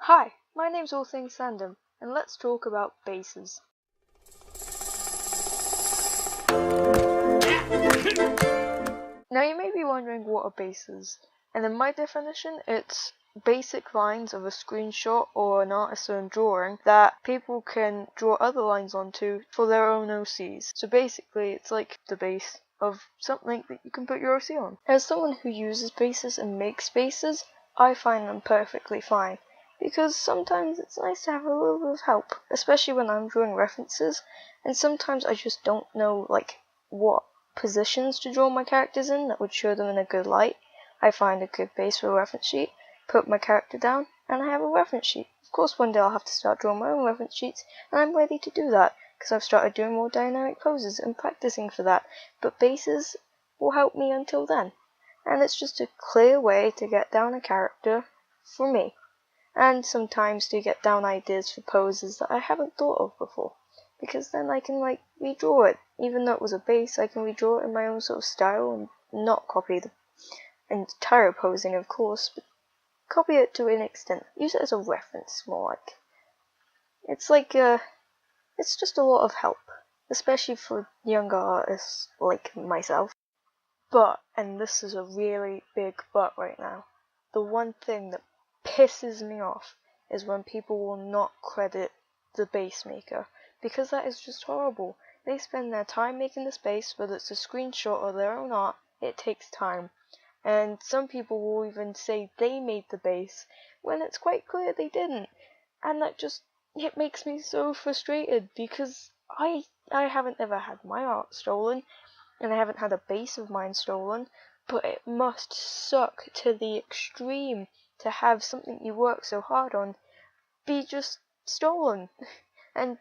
Hi, my name's All Things Fandom, and let's talk about bases. Now you may be wondering what a base is, and in my definition it's basic lines of a screenshot or an artist's own drawing that people can draw other lines onto for their own OCs. So basically it's like the base of something that you can put your OC on. As someone who uses bases and makes bases, I find them perfectly fine. Because sometimes it's nice to have a little bit of help, especially when I'm drawing references, and sometimes I just don't know what positions to draw my characters in that would show them in a good light. I find a good base for a reference sheet, put my character down, and I have a reference sheet. Of course one day I'll have to start drawing my own reference sheets, and I'm ready to do that, because I've started doing more dynamic poses and practicing for that, but bases will help me until then. And it's just a clear way to get down a character for me. And sometimes to get down ideas for poses that I haven't thought of before, because then I can redraw it. Even though it was a base, I can redraw it in my own sort of style and not copy the entire posing, of course, but copy it to an extent. Use it as a reference, more like. It's just a lot of help, especially for younger artists like myself. But, and this is a really big but right now, the one thing that pisses me off is when people will not credit the base maker, because that is just horrible. They spend their time making this base, whether it's a screenshot or their own art, it takes time. And some people will even say they made the base, when it's quite clear they didn't. And it makes me so frustrated, because I haven't ever had my art stolen, and I haven't had a base of mine stolen, but it must suck to the extreme to have something you work so hard on be just stolen and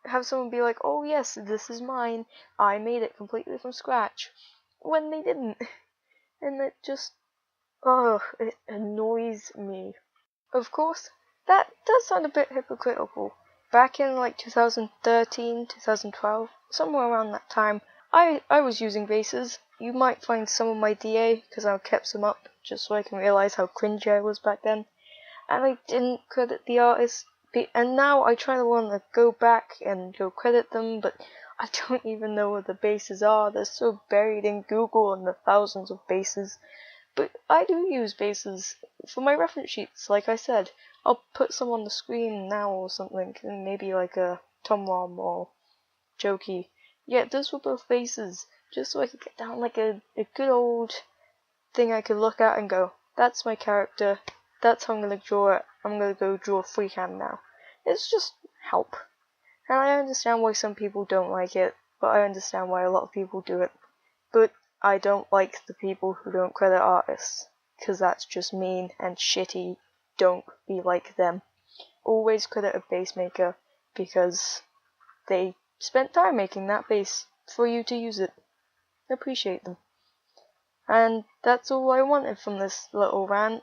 have someone be like, oh yes, this is mine, I made it completely from scratch, when they didn't. And it annoys me. Of course, that does sound a bit hypocritical. Back in 2013, 2012, somewhere around that time, I was using bases. You might find some of my DA, because I kept some up, just so I can realize how cringy I was back then. And I didn't credit the artist, and now I try to want to go back and go credit them, but I don't even know where the bases are. They're so buried in Google and the thousands of bases. But I do use bases for my reference sheets, like I said. I'll put some on the screen now or something, maybe like a Tom Rom or Jokey. Yeah, those were both bases, just so I could get down a good old thing I could look at and go, that's my character, that's how I'm going to draw it, I'm going to go draw freehand now. It's just help. And I understand why some people don't like it, but I understand why a lot of people do it. But I don't like the people who don't credit artists, because that's just mean and shitty. Don't be like them. Always credit a base maker, because they spent time making that base for you to use it. Appreciate them. And that's all I wanted from this little rant,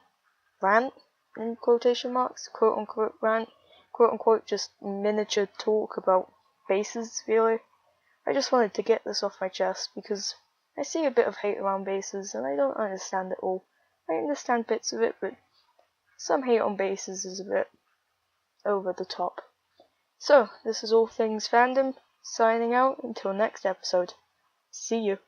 in quotation marks, quote unquote rant, quote unquote just miniature talk about bases, really. I just wanted to get this off my chest, because I see a bit of hate around bases, and I don't understand it all. I understand bits of it, but some hate on bases is a bit over the top. So, this is All Things Fandom, signing out until next episode. See you.